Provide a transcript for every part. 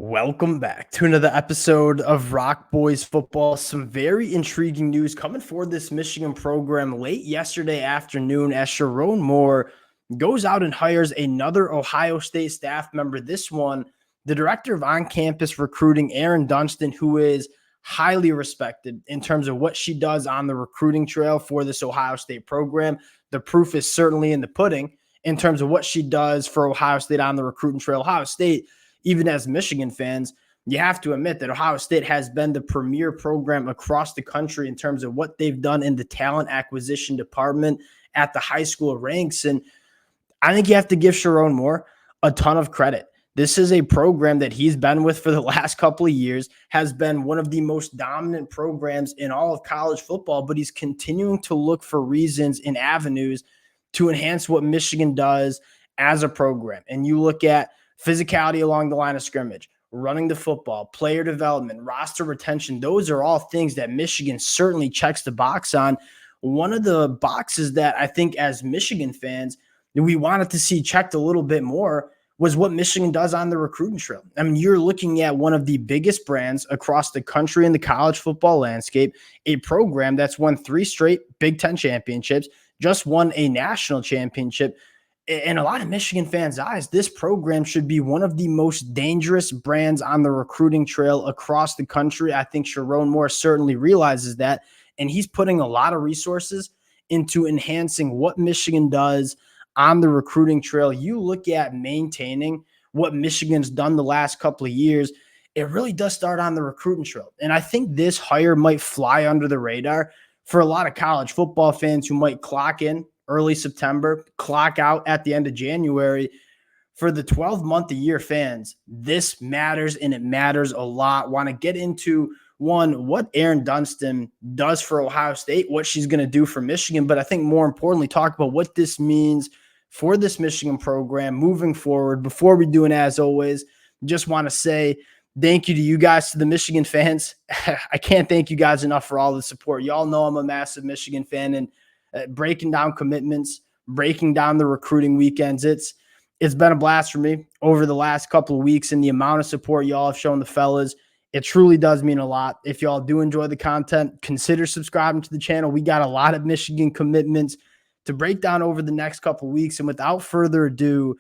Welcome back to another episode of Rock Boys Football. Some very intriguing news coming for this Michigan program late yesterday afternoon as Sherrone Moore goes out and hires another Ohio State staff member. This one, the director of on-campus recruiting, Erin Dunston, who is highly respected in terms of what she does on the recruiting trail for this Ohio State program. The proof is certainly in the pudding in terms of what she does for Ohio State on the recruiting trail. Ohio State, even as Michigan fans, you have to admit that Ohio State has been the premier program across the country in terms of what they've done in the talent acquisition department at the high school ranks. And I think you have to give Sherrone Moore a ton of credit. This is a program that he's been with for the last couple of years, has been one of the most dominant programs in all of college football, but he's continuing to look for reasons and avenues to enhance what Michigan does as a program. And you look at physicality along the line of scrimmage, running the football, player development, roster retention. Those are all things that Michigan certainly checks the box on. One of the boxes that I think as Michigan fans, we wanted to see checked a little bit more was what Michigan does on the recruiting trail. I mean, you're looking at one of the biggest brands across the country in the college football landscape, a program that's won 3 straight Big Ten championships, just won a national championship. In a lot of Michigan fans' eyes, this program should be one of the most dangerous brands on the recruiting trail across the country. I think Sherrone Moore certainly realizes that, and he's putting a lot of resources into enhancing what Michigan does on the recruiting trail. You look at maintaining what Michigan's done the last couple of years, it really does start on the recruiting trail. And I think this hire might fly under the radar for a lot of college football fans who might clock in early September, clock out at the end of January. For the 12-month-a-year fans, this matters, and it matters a lot. Want to get into, one, what Erin Dunston does for Ohio State, what she's going to do for Michigan, but I think more importantly, talk about what this means for this Michigan program moving forward. Before we do, and as always, just want to say thank you to you guys, to the Michigan fans. I can't thank you guys enough for all the support. Y'all know I'm a massive Michigan fan, and breaking down commitments, breaking down the recruiting weekends. It's been a blast for me over the last couple of weeks, and the amount of support y'all have shown the fellas, it truly does mean a lot. If y'all do enjoy the content, consider subscribing to the channel. We got a lot of Michigan commitments to break down over the next couple of weeks. And without further ado,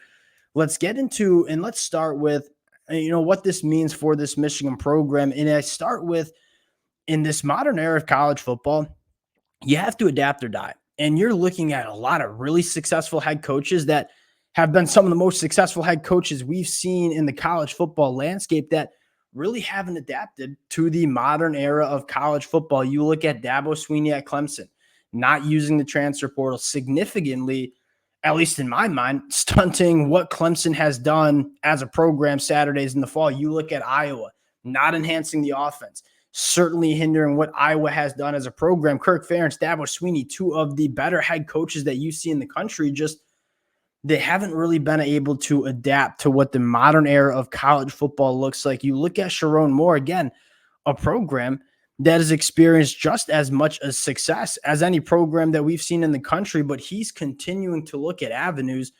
let's get into, and let's start with, what this means for this Michigan program. And I start with, in this modern era of college football, you have to adapt or die. And you're looking at a lot of really successful head coaches that have been some of the most successful head coaches we've seen in the college football landscape that really haven't adapted to the modern era of college football. You look at Dabo Swinney at Clemson, not using the transfer portal, significantly, at least in my mind, stunting what Clemson has done as a program Saturdays in the fall. You look at Iowa, not enhancing the offense, certainly hindering what Iowa has done as a program. Kirk Ferentz, Dabo Swinney, 2 of the better head coaches that you see in the country, just they haven't really been able to adapt to what the modern era of college football looks like. You look at Sherrone Moore, again, a program that has experienced just as much as success as any program that we've seen in the country, but he's continuing to look at avenues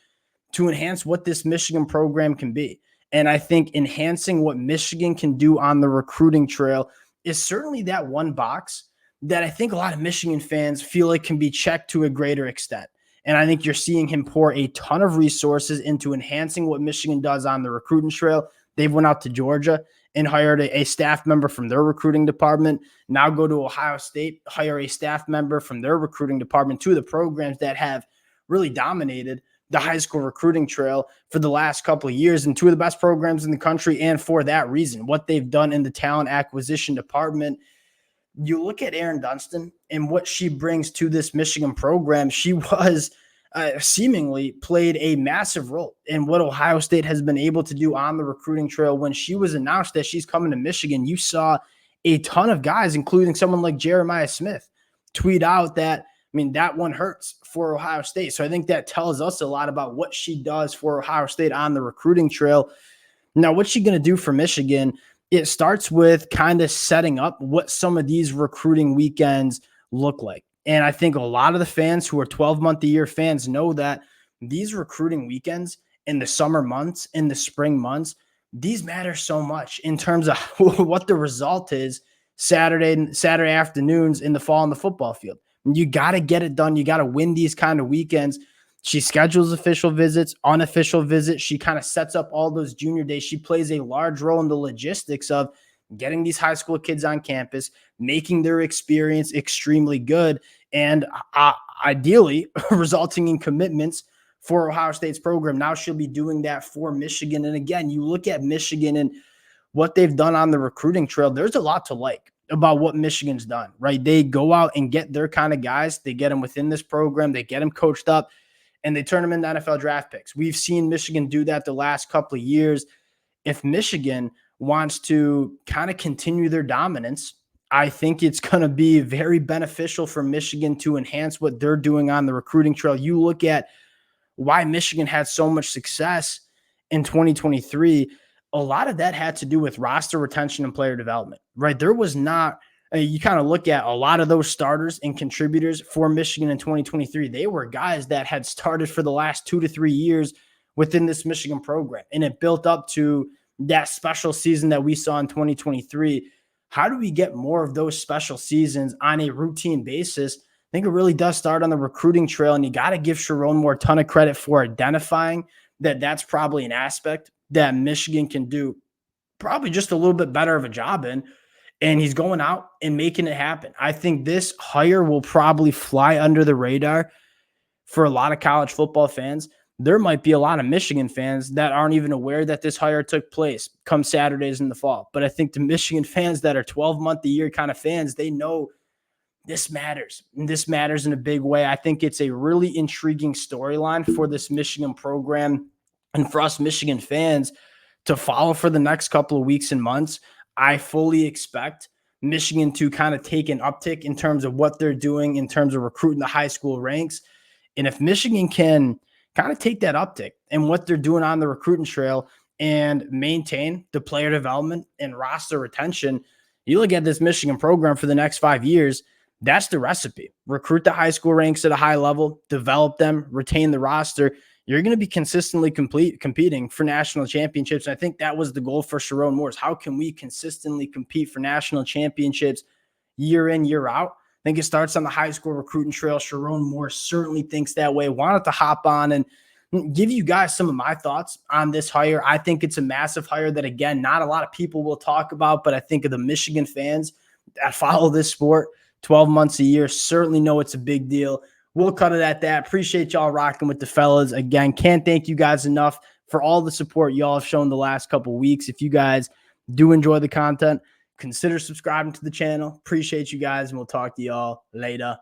to enhance what this Michigan program can be. And I think enhancing what Michigan can do on the recruiting trail is certainly that one box that I think a lot of Michigan fans feel like can be checked to a greater extent. And I think you're seeing him pour a ton of resources into enhancing what Michigan does on the recruiting trail. They've went out to Georgia and hired a staff member from their recruiting department. Now go to Ohio State, hire a staff member from their recruiting department, 2 of the programs that have really dominated the high school recruiting trail for the last couple of years, and 2 of the best programs in the country. And for that reason, what they've done in the talent acquisition department, you look at Erin Dunston and what she brings to this Michigan program. She was seemingly played a massive role in what Ohio State has been able to do on the recruiting trail. When she was announced that she's coming to Michigan, you saw a ton of guys, including someone like Jeremiah Smith, tweet out that, that one hurts for Ohio State. So I think that tells us a lot about what she does for Ohio State on the recruiting trail. Now, what's she going to do for Michigan? It starts with kind of setting up what some of these recruiting weekends look like. And I think a lot of the fans who are 12-month-a-year fans know that these recruiting weekends in the summer months, in the spring months, these matter so much in terms of what the result is Saturday afternoons in the fall on the football field. You got to get it done. You got to win these kind of weekends. She schedules official visits, unofficial visits. She kind of sets up all those junior days. She plays a large role in the logistics of getting these high school kids on campus, making their experience extremely good, and ideally resulting in commitments for Ohio State's program. Now she'll be doing that for Michigan. And again, you look at Michigan and what they've done on the recruiting trail, there's a lot to like about what Michigan's done, right? They go out and get their kind of guys. They get them within this program. They get them coached up, and they turn them into NFL draft picks. We've seen Michigan do that the last couple of years. If Michigan wants to kind of continue their dominance, I think it's going to be very beneficial for Michigan to enhance what they're doing on the recruiting trail. You look at why Michigan had so much success in 2023, a lot of that had to do with roster retention and player development, right? There was not, you kind of look at a lot of those starters and contributors for Michigan in 2023. They were guys that had started for the last 2 to 3 years within this Michigan program. And it built up to that special season that we saw in 2023. How do we get more of those special seasons on a routine basis? I think it really does start on the recruiting trail, and you got to give Sherrone Moore a ton of credit for identifying that that's probably an aspect that Michigan can do probably just a little bit better of a job in, and he's going out and making it happen. I think this hire will probably fly under the radar for a lot of college football fans. There might be a lot of Michigan fans that aren't even aware that this hire took place come Saturdays in the fall. But I think the Michigan fans that are 12-month-a-year kind of fans, they know this matters. And this matters in a big way. I think it's a really intriguing storyline for this Michigan program and for us Michigan fans to follow for the next couple of weeks and months. I fully expect Michigan to kind of take an uptick in terms of what they're doing in terms of recruiting the high school ranks. And if Michigan can kind of take that uptick and what they're doing on the recruiting trail and maintain the player development and roster retention, you look at this Michigan program for the next 5 years, that's the recipe. Recruit the high school ranks at a high level, develop them, retain the roster. You're going to be consistently competing for national championships. And I think that was the goal for Sherrone Moore. How can we consistently compete for national championships year in, year out? I think it starts on the high school recruiting trail. Sherrone Moore certainly thinks that way. Wanted to hop on and give you guys some of my thoughts on this hire. I think it's a massive hire that, again, not a lot of people will talk about, but I think of the Michigan fans that follow this sport 12 months a year certainly know it's a big deal. We'll cut it at that. Appreciate y'all rocking with the fellas. Again, can't thank you guys enough for all the support y'all have shown the last couple of weeks. If you guys do enjoy the content, consider subscribing to the channel. Appreciate you guys, and we'll talk to y'all later.